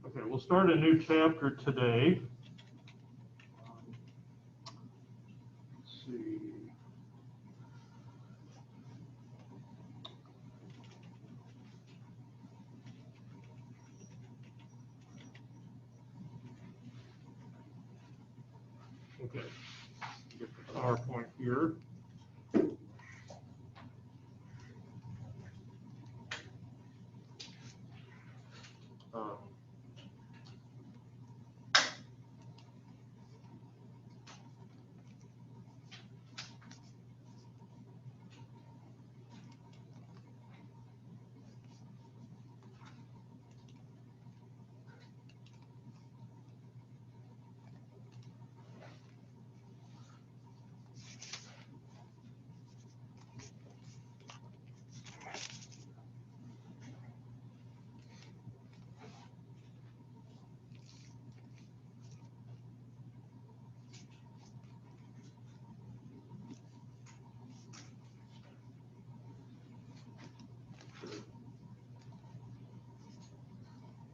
Okay, we'll start a new chapter today. Let's see. Okay, get the PowerPoint here.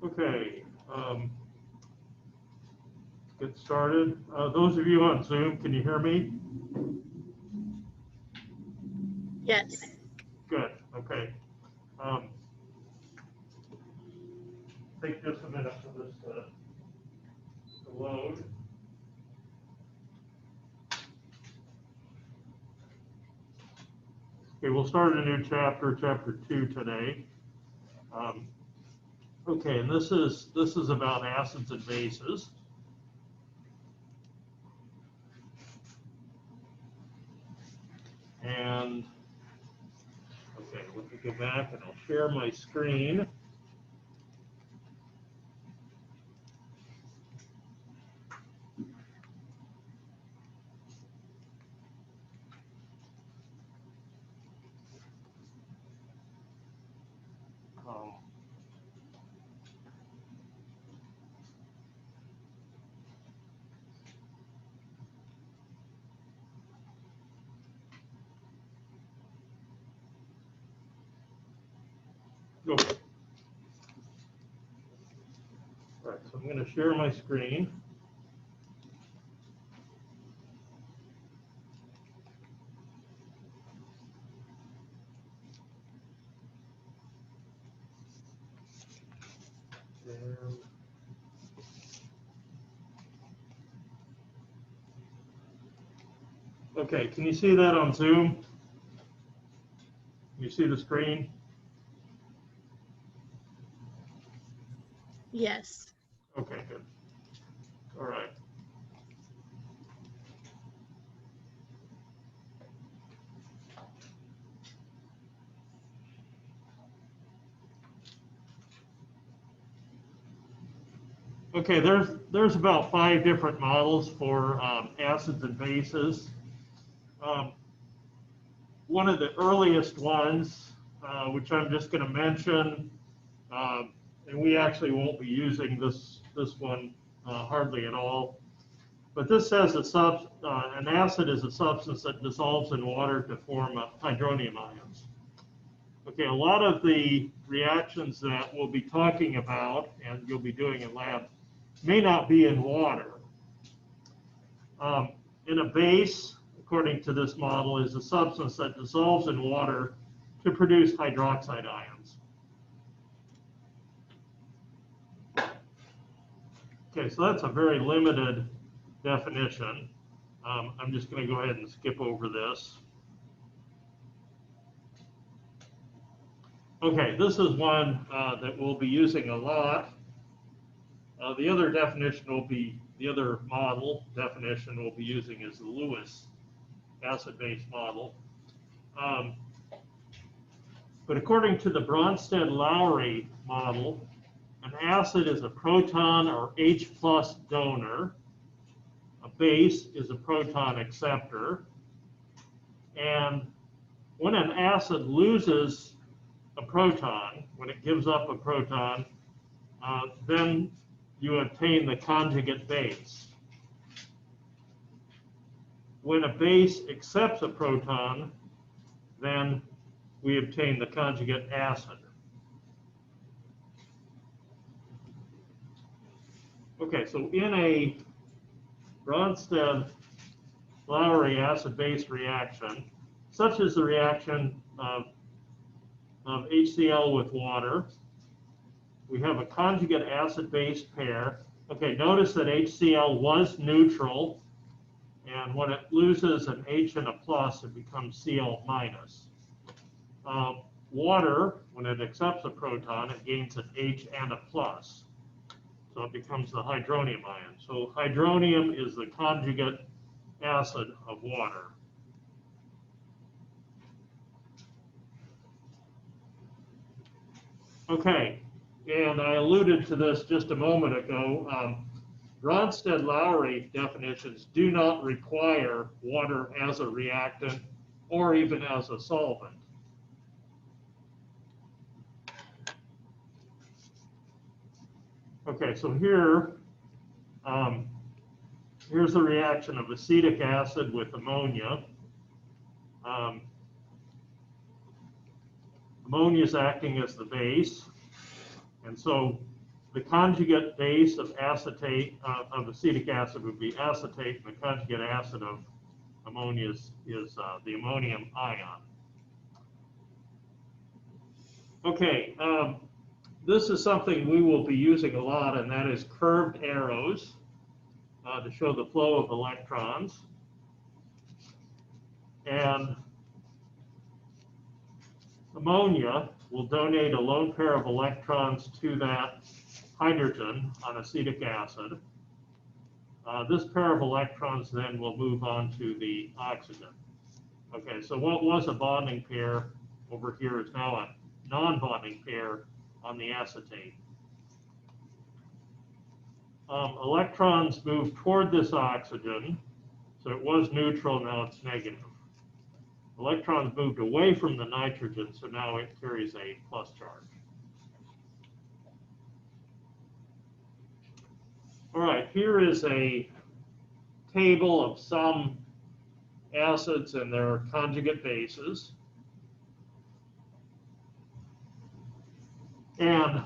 Okay, get started. Those of you on Zoom, can you hear me? Yes. Good, okay. Take just a minute for this to load. Okay, we'll start a new chapter, chapter 2 today. Okay, and this is about acids and bases. And okay, let me go back and I'll share my screen. Okay. All right, so I'm going to share my screen. And okay, can you see that on Zoom? You see the screen? Yes. Okay, good. All right. Okay, there's about 5 different models for acids and bases. One of the earliest ones, which I'm just going to mention, and we actually won't be using this one hardly at all. But this says an acid is a substance that dissolves in water to form hydronium ions. Okay, a lot of the reactions that we'll be talking about and you'll be doing in lab may not be in water. In a base, according to this model, is a substance that dissolves in water to produce hydroxide ions. Okay, so that's a very limited definition. I'm just going to go ahead and skip over this. Okay, this is one that we'll be using a lot. The other definition will be, the other model definition we'll be using is the Lewis acid-base model. But according to the Bronsted-Lowry model, an acid is a proton or H+ donor. A base is a proton acceptor. And when an acid loses a proton, when it gives up a proton, then you obtain the conjugate base. When a base accepts a proton, then we obtain the conjugate acid. Okay, so in a Bronsted-Lowry acid-base reaction, such as the reaction of HCl with water, we have a conjugate acid-base pair. Okay, notice that HCl was neutral, and when it loses an H and a plus, it becomes Cl minus. Water, when it accepts a proton, it gains an H and a plus. So it becomes the hydronium ion. So hydronium is the conjugate acid of water. Okay, and I alluded to this just a moment ago. Bronsted-Lowry definitions do not require water as a reactant or even as a solvent. Okay, so here's the reaction of acetic acid with ammonia. Ammonia is acting as the base, and so the conjugate base of acetate of acetic acid would be acetate, and the conjugate acid of ammonia is the ammonium ion. Okay, this is something we will be using a lot, and that is curved arrows to show the flow of electrons. And ammonia will donate a lone pair of electrons to that hydrogen on acetic acid. This pair of electrons then will move on to the oxygen. Okay, so what was a bonding pair over here is now a non-bonding pair on the acetate. Electrons move toward this oxygen, so it was neutral, now it's negative. Electrons moved away from the nitrogen, so now it carries a plus charge. All right, here is a table of some acids and their conjugate bases. And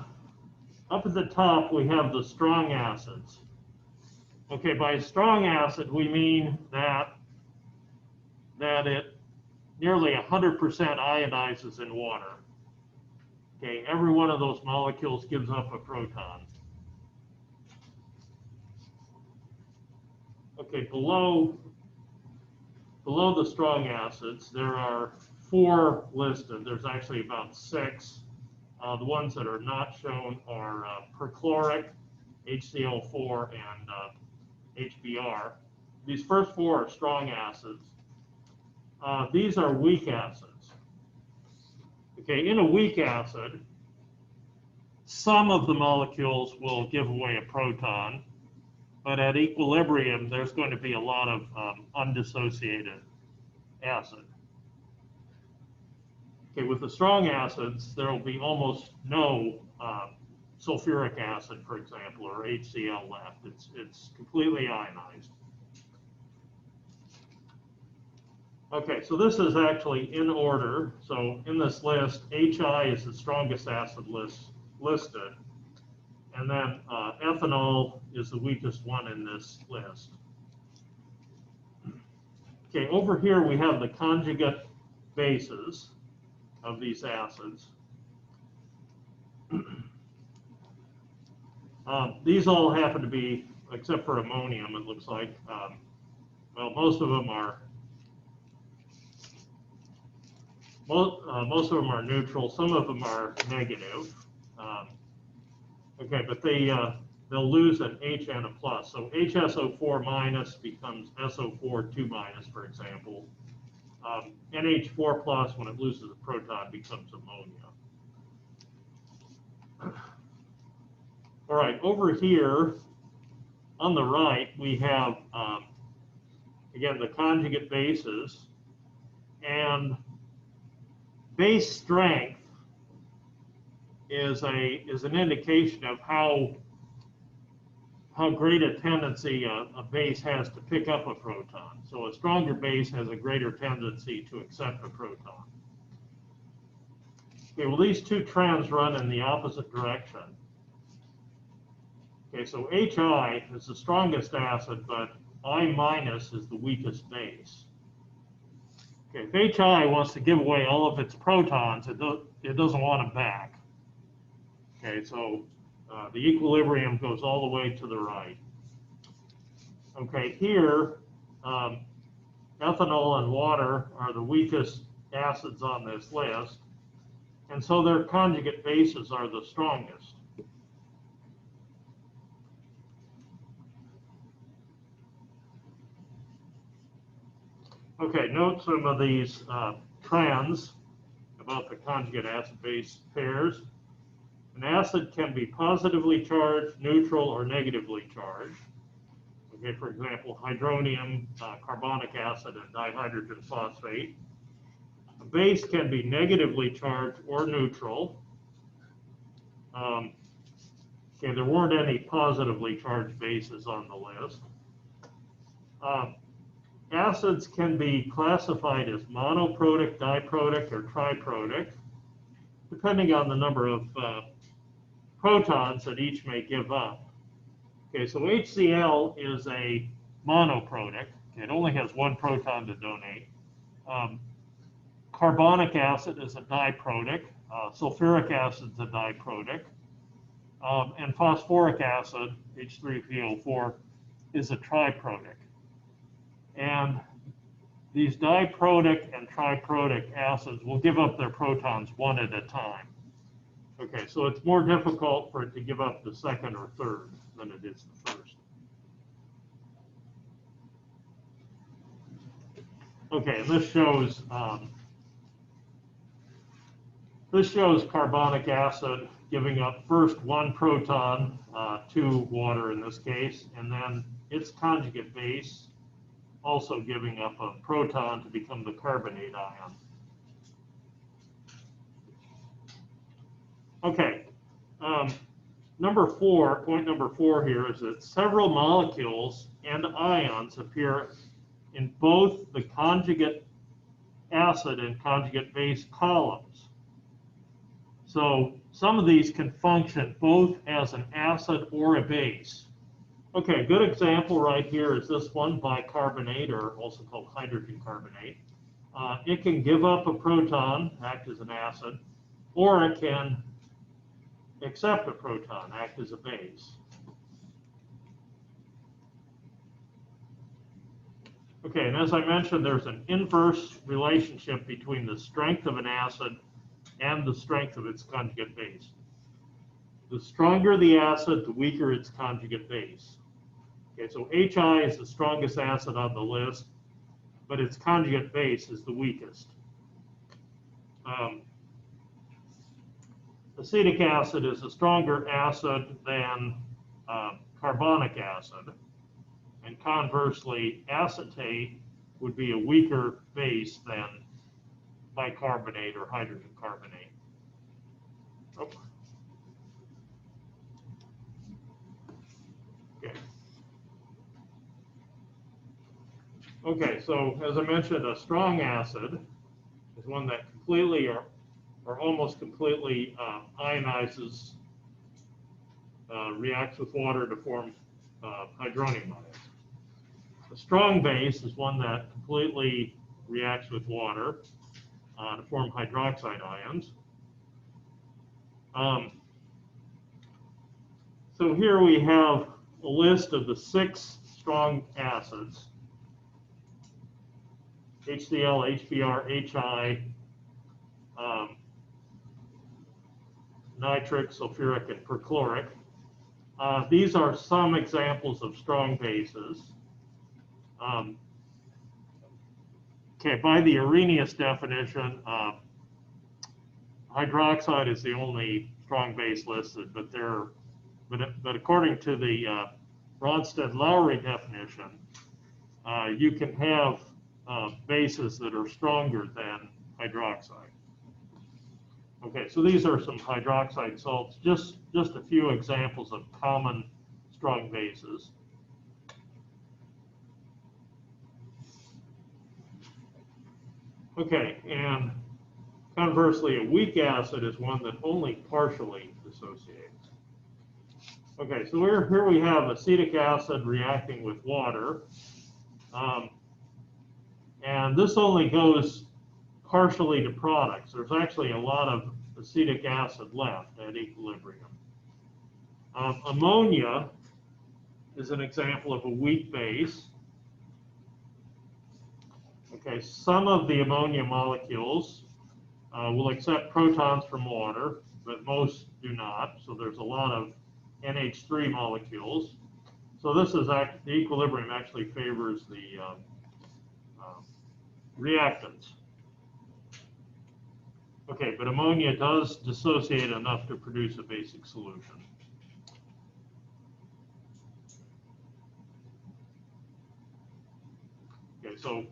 up at the top, we have the strong acids. Okay, by strong acid, we mean that it nearly 100% ionizes in water. Okay, every one of those molecules gives up a proton. Okay, below the strong acids, there are 4 listed. There's actually about 6. The ones that are not shown are perchloric, HCl4, and HBr. These first 4 are strong acids. These are weak acids. Okay, in a weak acid, some of the molecules will give away a proton, but at equilibrium, there's going to be a lot of undissociated acid. Okay, with the strong acids, there will be almost no sulfuric acid, for example, or HCl left. It's completely ionized. Okay, so this is actually in order. So in this list, HI is the strongest acid listed. And then ethanol is the weakest one in this list. Okay, over here we have the conjugate bases of these acids. These all happen to be, except for ammonium, it looks like, well, most of them are neutral. Some of them are negative. Okay, but they'll lose an H and a plus. So HSO4 minus becomes SO4 2 minus, for example. NH4 plus, when it loses a proton, becomes ammonia. All right, over here on the right, we have, again, the conjugate bases. And base strength is an indication of how great a tendency a base has to pick up a proton. So a stronger base has a greater tendency to accept a proton. Okay, well, these two trends run in the opposite direction. Okay, so HI is the strongest acid, but I minus is the weakest base. Okay, if HI wants to give away all of its protons, it doesn't want them back. Okay, so the equilibrium goes all the way to the right. Okay, here, ethanol and water are the weakest acids on this list, and so their conjugate bases are the strongest. Okay, note some of these trends about the conjugate acid-base pairs. An acid can be positively charged, neutral, or negatively charged. Okay, for example, hydronium, carbonic acid, and dihydrogen phosphate. A base can be negatively charged or neutral. Okay, there weren't any positively charged bases on the list. Acids can be classified as monoprotic, diprotic, or triprotic, depending on the number of protons that each may give up. Okay, so HCl is a monoprotic. Okay, it only has one proton to donate. Carbonic acid is a diprotic. Sulfuric acid is a diprotic. And phosphoric acid, H3PO4, is a triprotic. And these diprotic and triprotic acids will give up their protons one at a time. Okay, so it's more difficult for it to give up the second or third than it is the first. Okay, and this shows carbonic acid giving up first one proton to water in this case, and then its conjugate base also giving up a proton to become the carbonate ion. Okay, point number 4 here is that several molecules and ions appear in both the conjugate acid and conjugate base columns. So some of these can function both as an acid or a base. Okay, a good example right here is this one, bicarbonate, or also called hydrogen carbonate. It can give up a proton, act as an acid, or it can accept a proton, act as a base. Okay, and as I mentioned, there's an inverse relationship between the strength of an acid and the strength of its conjugate base. The stronger the acid, the weaker its conjugate base. Okay, so HI is the strongest acid on the list, but its conjugate base is the weakest. Acetic acid is a stronger acid than carbonic acid, and conversely, acetate would be a weaker base than bicarbonate or hydrogen carbonate. Oh. Okay. Okay, so as I mentioned, a strong acid is one that completely or almost completely ionizes, reacts with water to form hydronium ions. A strong base is one that completely reacts with water to form hydroxide ions. So here we have a list of the 6 strong acids: HCl, HBr, HI, nitric, sulfuric, and perchloric. These are some examples of strong bases. Okay, by the Arrhenius definition, hydroxide is the only strong base listed, but according to the Bronsted-Lowry definition, you can have bases that are stronger than hydroxide. Okay, so these are some hydroxide salts, just a few examples of common strong bases. Okay, and conversely, a weak acid is one that only partially dissociates. Okay, so here we have acetic acid reacting with water. And this only goes partially to products. There's actually a lot of acetic acid left at equilibrium. Ammonia is an example of a weak base. Okay, some of the ammonia molecules will accept protons from water, but most do not. So there's a lot of NH3 molecules. So this is the equilibrium actually favors the reactants. Okay, but ammonia does dissociate enough to produce a basic solution. Okay, so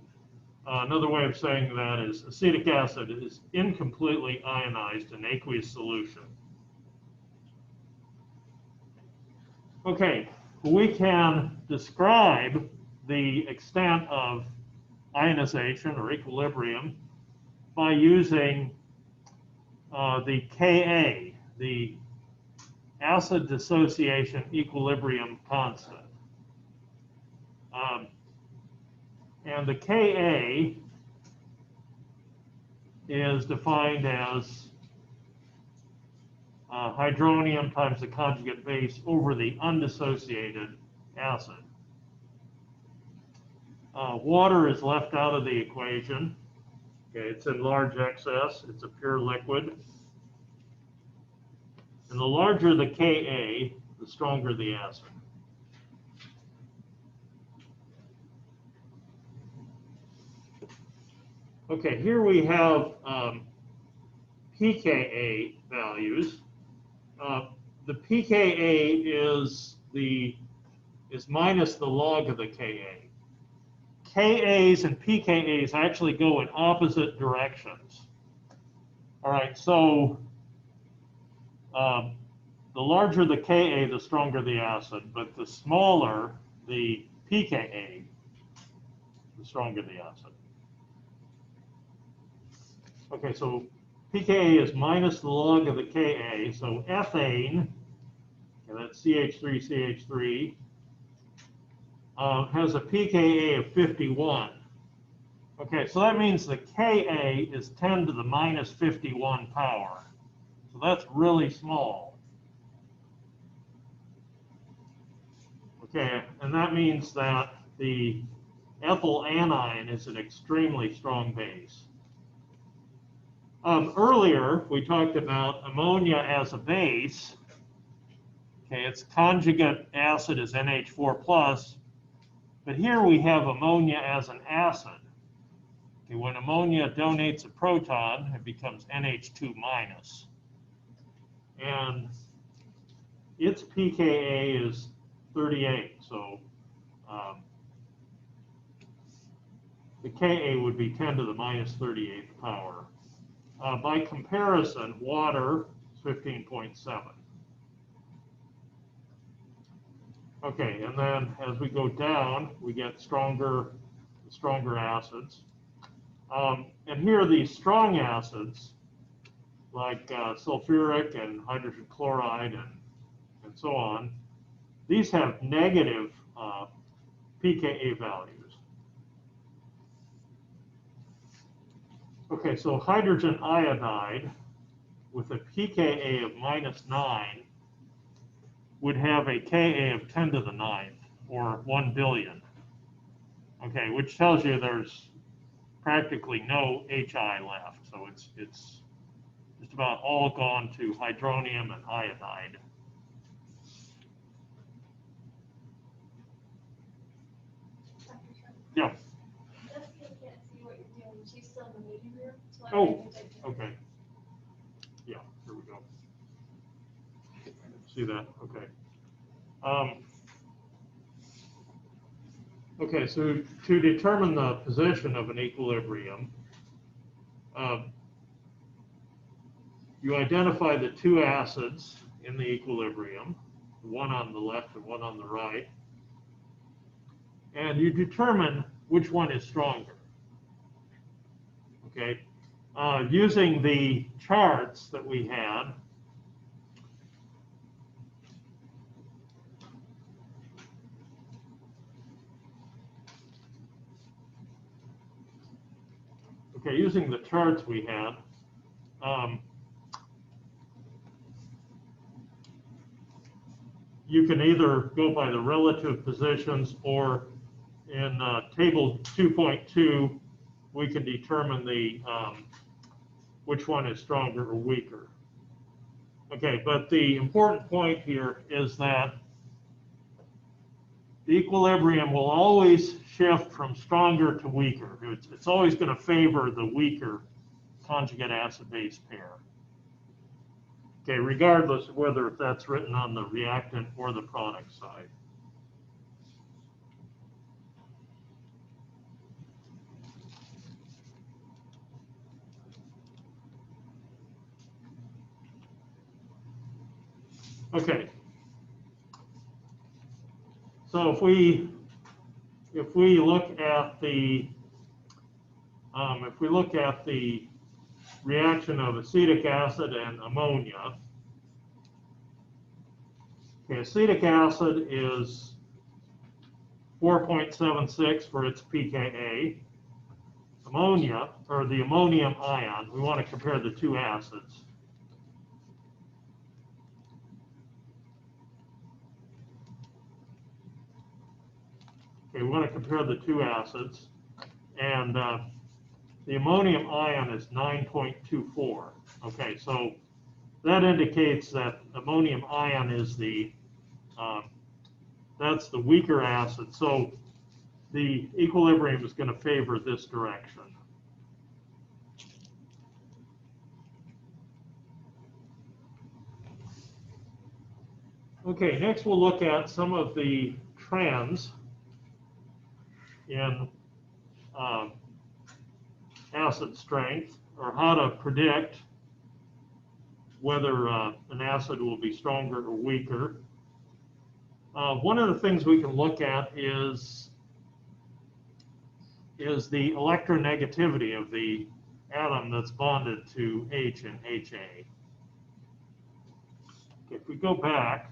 another way of saying that is acetic acid is incompletely ionized in aqueous solution. Okay, we can describe the extent of ionization or equilibrium by using the Ka, the acid dissociation equilibrium constant. And the Ka is defined as hydronium times the conjugate base over the undissociated acid. Water is left out of the equation. Okay, it's in large excess. It's a pure liquid. And the larger the Ka, the stronger the acid. Okay, here we have pKa values. The pKa is minus the log of the Ka. Kas and pKas actually go in opposite directions. All right, so the larger the Ka, the stronger the acid, but the smaller the pKa, the stronger the acid. Okay, so pKa is minus the log of the Ka, so ethane, and that's CH3CH3, has a pKa of 51. Okay, so that means the Ka is 10 to the minus 51 power. So that's really small. Okay, and that means that the ethyl anion is an extremely strong base. Earlier, we talked about ammonia as a base. Okay, its conjugate acid is NH4+, but here we have ammonia as an acid. Okay, when ammonia donates a proton, it becomes NH2-. And its pKa is 38, so the Ka would be 10 to the minus 38th power. By comparison, water is 15.7. Okay, and then as we go down, we get stronger acids. And here are these strong acids, like sulfuric and hydrogen chloride and so on. These have negative pKa values. Okay, so hydrogen iodide with a pKa of -9 would have a Ka of 10 to the 9th, or 1 billion. Okay, which tells you there's practically no Hi left. So it's just about all gone to hydronium and iodide. Yeah. Oh, okay. Yeah, here we go. See that? Okay. Okay, so to determine the position of an equilibrium, you identify the two acids in the equilibrium, one on the left and one on the right, and you determine which one is stronger. Okay, using the charts that we had, Okay, using the charts we had, you can either go by the relative positions, or in table 2.2, we can determine the which one is stronger or weaker. Okay, but the important point here is that the equilibrium will always shift from stronger to weaker. It's always going to favor the weaker conjugate acid-base pair. Okay, regardless of whether that's written on the reactant or the product side. Okay. So if we look at the reaction of acetic acid and ammonia, okay, acetic acid is 4.76 for its pKa. Ammonia, or the ammonium ion, we want to compare the two acids. Okay, we want to compare the two acids, and the ammonium ion is 9.24. Okay, so that indicates that ammonium ion is that's the weaker acid. So the equilibrium is going to favor this direction. Okay, next we'll look at some of the trends in acid strength, or how to predict whether an acid will be stronger or weaker. One of the things we can look at is the electronegativity of the atom that's bonded to H and HA. If we go back,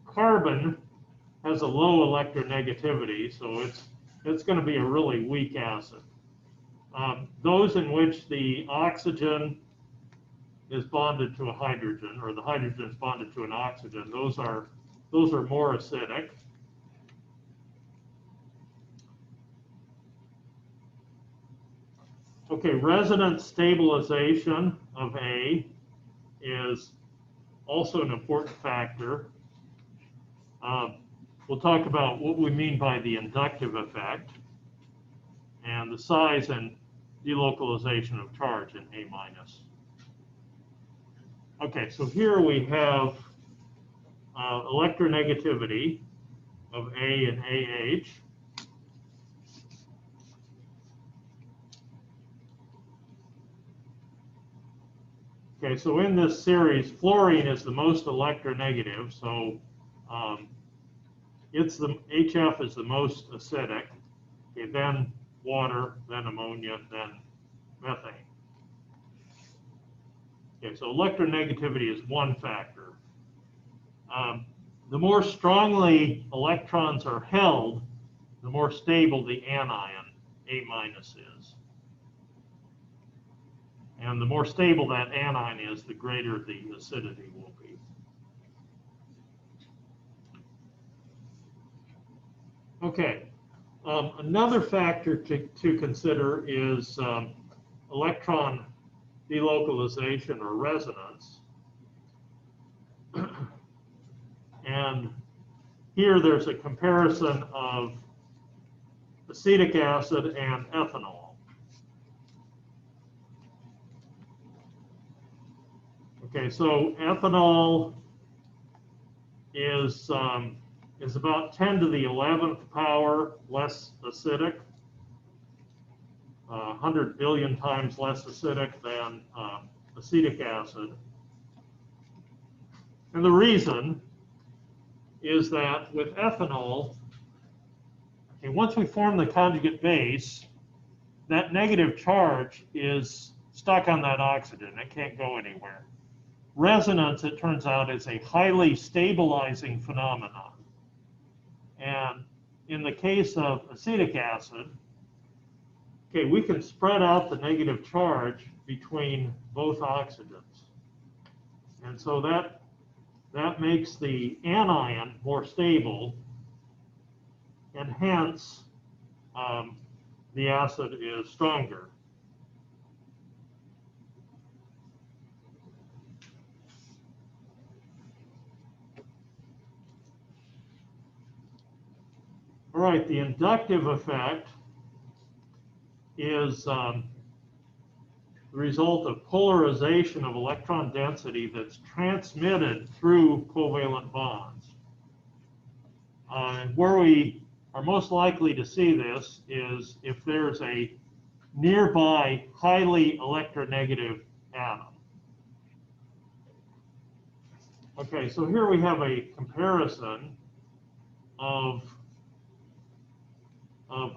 carbon has a low electronegativity, so it's going to be a really weak acid. Those in which the oxygen is bonded to a hydrogen, or the hydrogen is bonded to an oxygen, those are more acidic. Okay, resonance stabilization of A is also an important factor. We'll talk about what we mean by the inductive effect, and the size and delocalization of charge in A minus. Okay, so here we have electronegativity of A and AH. Okay, so in this series, fluorine is the most electronegative, so HF is the most acidic. Okay, then water, then ammonia, then methane. Okay, so electronegativity is one factor. The more strongly electrons are held, the more stable the anion, A minus, is. And the more stable that anion is, the greater the acidity will be. Okay, another factor to consider is electron delocalization or resonance. And here there's a comparison of acetic acid and ethanol. Okay, so ethanol is about 10 to the 11th power less acidic, 100 billion times less acidic than acetic acid. And the reason is that with ethanol, okay, once we form the conjugate base, that negative charge is stuck on that oxygen. It can't go anywhere. resonance, it turns out, is a highly stabilizing phenomenon. And in the case of acetic acid, okay, we can spread out the negative charge between both oxygens. And so that makes the anion more stable, and hence the acid is stronger. All right, the inductive effect is the result of polarization of electron density that's transmitted through covalent bonds. Where we are most likely to see this is if there's a nearby highly electronegative atom. Okay, so here we have a comparison of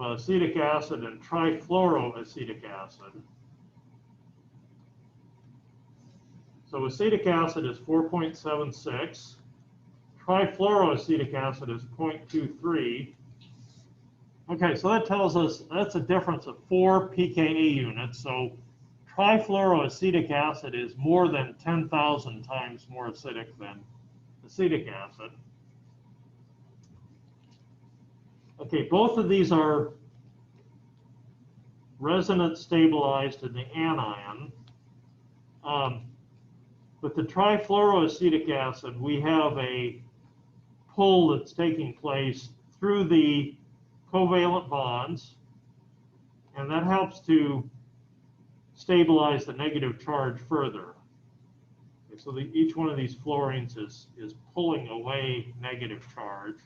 acetic acid and trifluoroacetic acid. So acetic acid is 4.76, trifluoroacetic acid is 0.23. Okay, so that tells us that's a difference of 4 pKa units. So trifluoroacetic acid is more than 10,000 times more acidic than acetic acid. Okay, both of these are resonance stabilized in the anion. With the trifluoroacetic acid, we have a pull that's taking place through the covalent bonds, and that helps to stabilize the negative charge further. Okay, so each one of these fluorines is pulling away negative charge.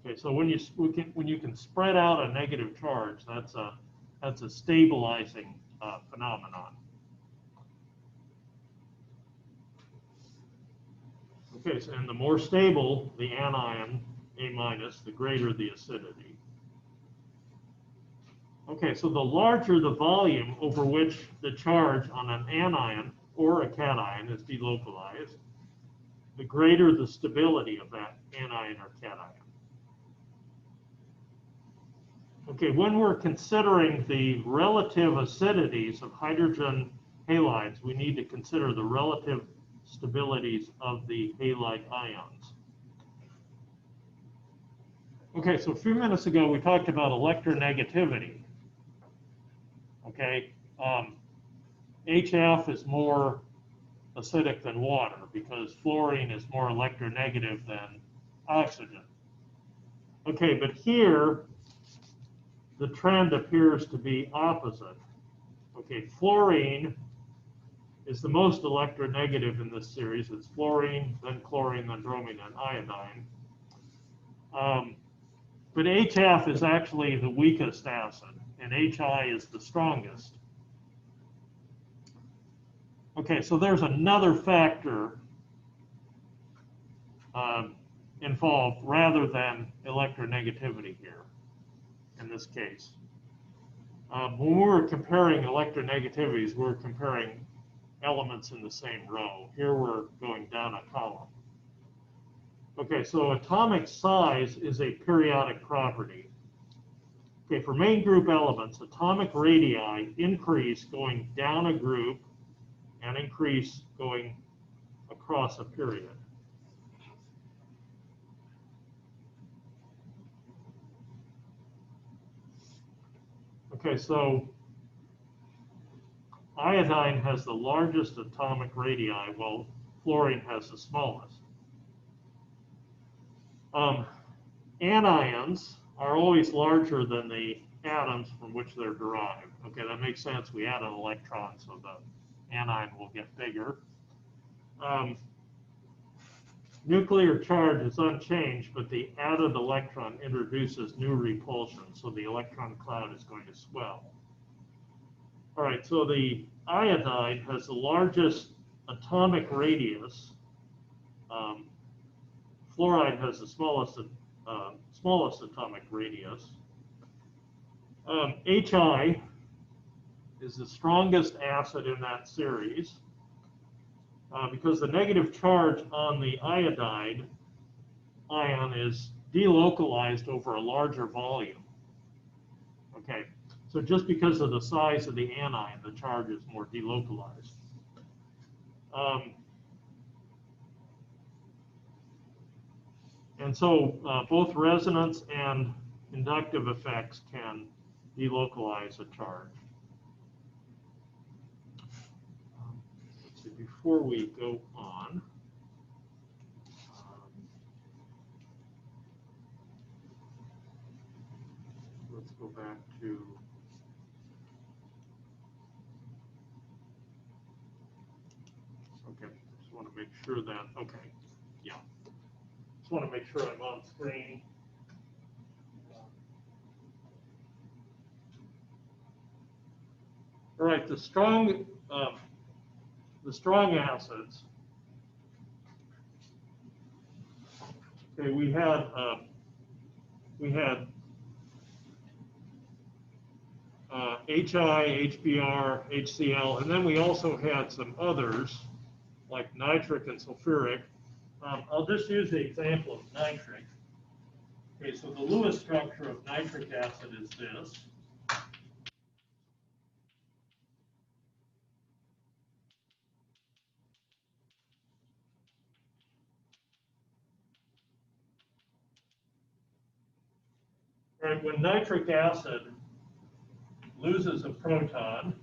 Okay, so when you can spread out a negative charge, that's a stabilizing phenomenon. Okay, so, and the more stable the anion, A-, the greater the acidity. Okay, so the larger the volume over which the charge on an anion or a cation is delocalized, the greater the stability of that anion or cation. Okay, when we're considering the relative acidities of hydrogen halides, we need to consider the relative stabilities of the halide ions. Okay, so a few minutes ago we talked about electronegativity. Okay, HF is more acidic than water because fluorine is more electronegative than oxygen. Okay, but here the trend appears to be opposite. Okay, fluorine is the most electronegative in this series. It's fluorine, then chlorine, then bromine, and iodine. But HF is actually the weakest acid, and HI is the strongest. Okay, so there's another factor involved rather than electronegativity here in this case. When we're comparing electronegativities, we're comparing elements in the same row. Here we're going down a column. Okay, so atomic size is a periodic property. Okay, for main group elements, atomic radii increase going down a group and increase going across a period. Okay, so iodine has the largest atomic radii, while fluorine has the smallest. Anions are always larger than the atoms from which they're derived. Okay, that makes sense. We add an electron, so the anion will get bigger. Nuclear charge is unchanged, but the added electron introduces new repulsion, so the electron cloud is going to swell. All right, so the iodine has the largest atomic radius. Fluoride has the smallest atomic radius. HI is the strongest acid in that series. because the negative charge on the iodide ion is delocalized over a larger volume. Okay, so just because of the size of the anion, the charge is more delocalized. And so both resonance and inductive effects can delocalize a charge. Let's see, before we go on, let's go back to okay, just want to make sure that, okay, yeah. Just want to make sure I'm on screen. All right, the strong acids. Okay, we had HI, HBr, HCl, and then we also had some others like nitric and sulfuric. I'll just use the example of nitric. Okay, so the Lewis structure of nitric acid is this. And when nitric acid loses a proton,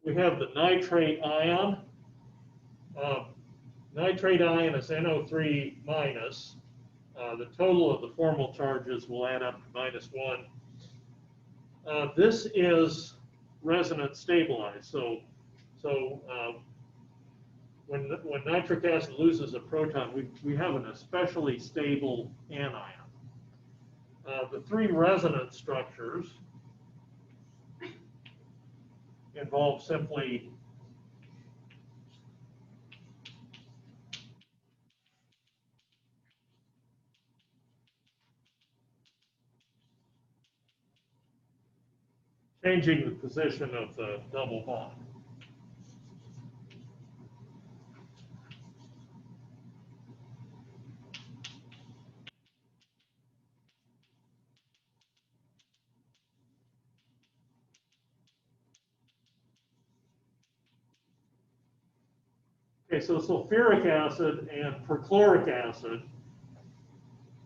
we have the nitrate ion. Nitrate ion is NO3 minus. The total of the formal charges will add up to -1. This is resonance stabilized. So when nitric acid loses a proton, we have an especially stable anion. The three resonance structures involve simply changing the position of the double bond. Okay, so sulfuric acid and perchloric acid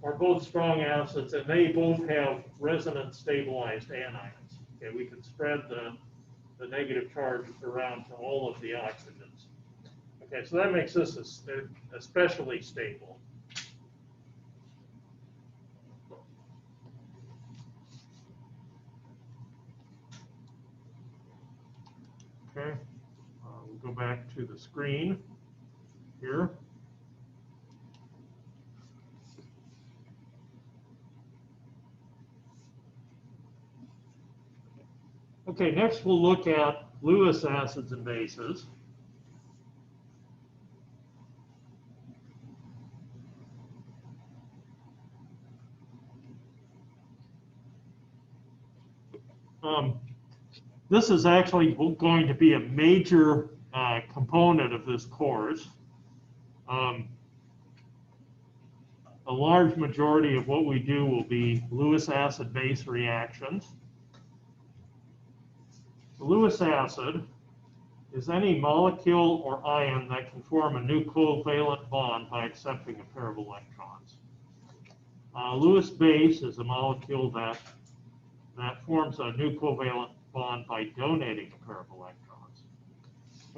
are both strong acids, and they both have resonance stabilized anions. Okay, we can spread the negative charge around to all of the oxygens. Okay, so that makes this especially stable. Okay, we'll go back to the screen here. Okay, next we'll look at Lewis acids and bases. This is actually going to be a major component of this course. A large majority of what we do will be Lewis acid-base reactions. The Lewis acid is any molecule or ion that can form a new covalent bond by accepting a pair of electrons. Lewis base is a molecule that forms a new covalent bond by donating a pair of electrons.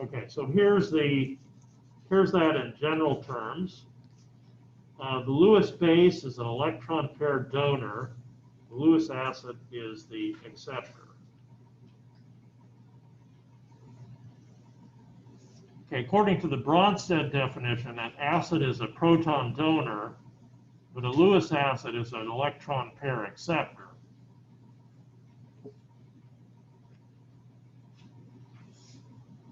Okay, so here's that in general terms. The Lewis base is an electron pair donor. The Lewis acid is the acceptor. Okay, according to the Bronsted definition, an acid is a proton donor, but a Lewis acid is an electron pair acceptor.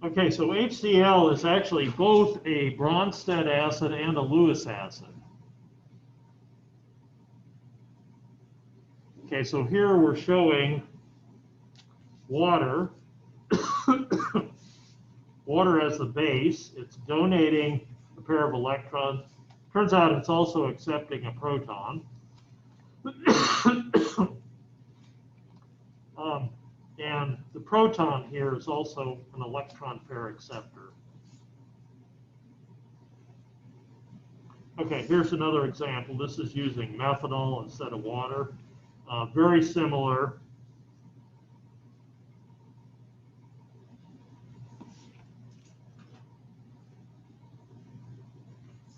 Okay, so HCl is actually both a Bronsted acid and a Lewis acid. Okay, so here we're showing water. Water as the base. It's donating a pair of electrons. Turns out it's also accepting a proton. And the proton here is also an electron pair acceptor. Okay, here's another example. This is using methanol instead of water. Very similar.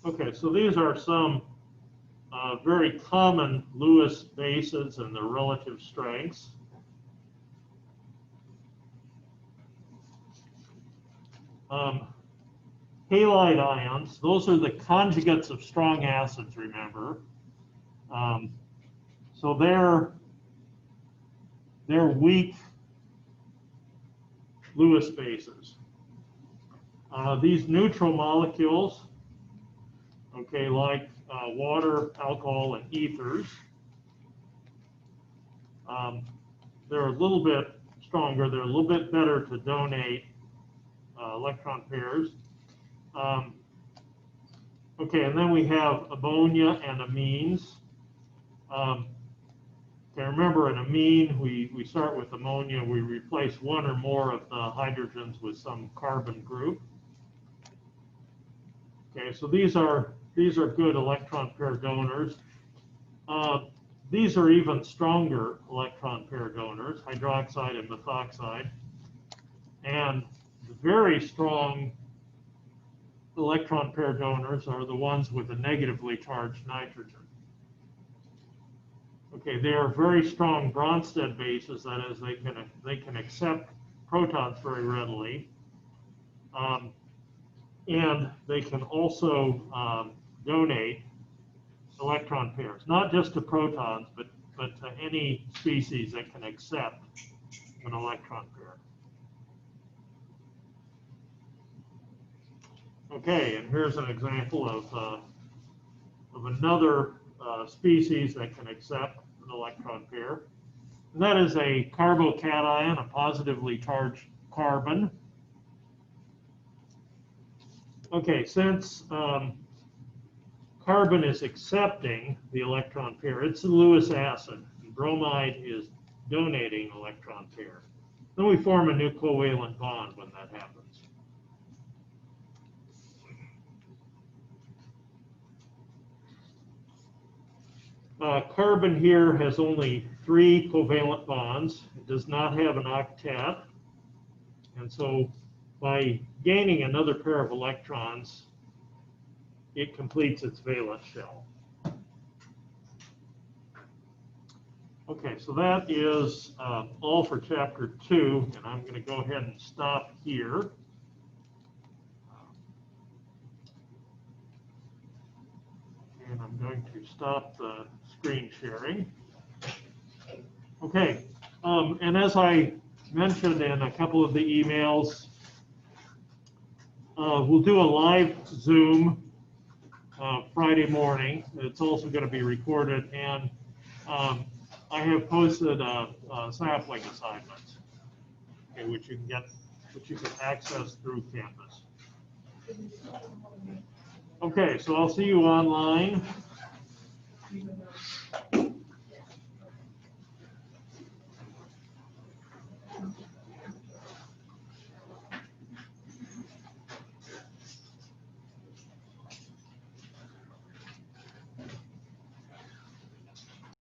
Okay, so these are some very common Lewis bases and their relative strengths. Halide ions, those are the conjugates of strong acids, remember. So they're weak Lewis bases. These neutral molecules, okay, like water, alcohol, and ethers, they're a little bit stronger. They're a little bit better to donate electron pairs. Okay, and then we have ammonia and amines. Okay, remember, an amine, we start with ammonia. We replace one or more of the hydrogens with some carbon group. Okay, so these are good electron pair donors. These are even stronger electron pair donors, hydroxide and methoxide. And the very strong electron pair donors are the ones with a negatively charged nitrogen. Okay, they are very strong Bronsted bases. That is, they can accept protons very readily, and they can also donate electron pairs, not just to protons, but to any species that can accept an electron pair. Okay, and here's an example of another species that can accept an electron pair. And that is a carbocation, a positively charged carbon. Okay, since carbon is accepting the electron pair, it's a Lewis acid. And bromide is donating electron pair. Then we form a new covalent bond when that happens. Carbon here has only 3 covalent bonds. It does not have an octet. And so by gaining another pair of electrons, it completes its valence shell. Okay, so that is all for chapter 2, and I'm going to go ahead and stop here. And I'm going to stop the screen sharing. Okay, and as I mentioned in a couple of the emails, we'll do a live Zoom Friday morning. It's also going to be recorded, and I have posted sampling assignments, okay, which you can access through Canvas. Okay, so I'll see you online.